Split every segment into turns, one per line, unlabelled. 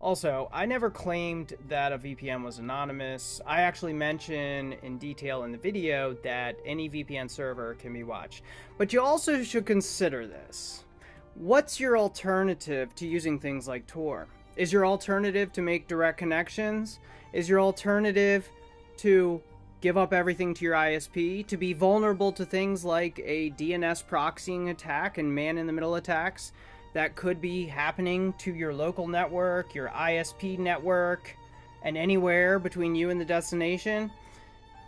Also, I never claimed that a VPN was anonymous. I actually mention in detail in the video that any VPN server can be watched. But you also should consider this. What's your alternative to using things like Tor? Is your alternative to make direct connections? Is your alternative to give up everything to your ISP? To be vulnerable to things like a DNS proxying attack and man-in-the-middle attacks that could be happening to your local network, your ISP network, and anywhere between you and the destination?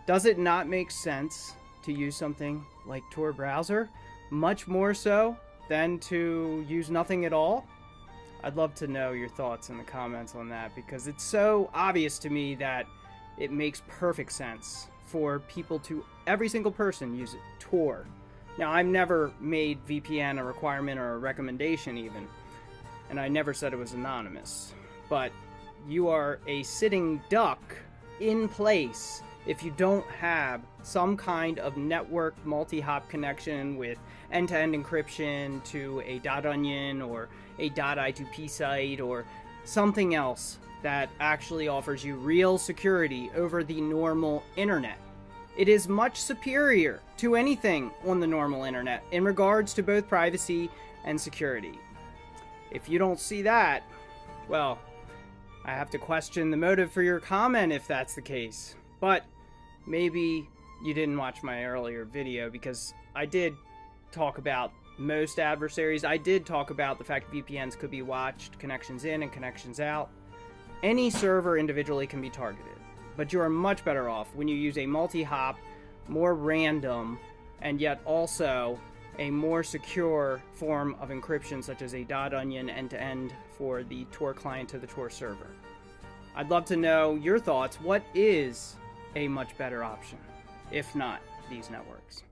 Does it not make sense to use something like Tor browser, much more so than to use nothing at all? I'd love to know your thoughts in the comments on that, because it's so obvious to me that it makes perfect sense for people to, every single person, use Tor. Now, I've never made VPN a requirement or a recommendation even, and I never said it was anonymous. But you are a sitting duck in place if you don't have some kind of network multi-hop connection with end-to-end encryption to a .onion or a .i2p site or something else that actually offers you real security over the normal internet. It is much superior to anything on the normal internet in regards to both privacy and security. If you don't see that, well, I have to question the motive for your comment if that's the case. But maybe you didn't watch my earlier video, because I did talk about most adversaries. I did talk about the fact VPNs could be watched, connections in and connections out. Any server individually can be targeted, but you are much better off when you use a multi-hop, more random, and yet also a more secure form of encryption, such as a .onion end-to-end for the Tor client to the Tor server. I'd love to know your thoughts. What is a much better option, if not these networks?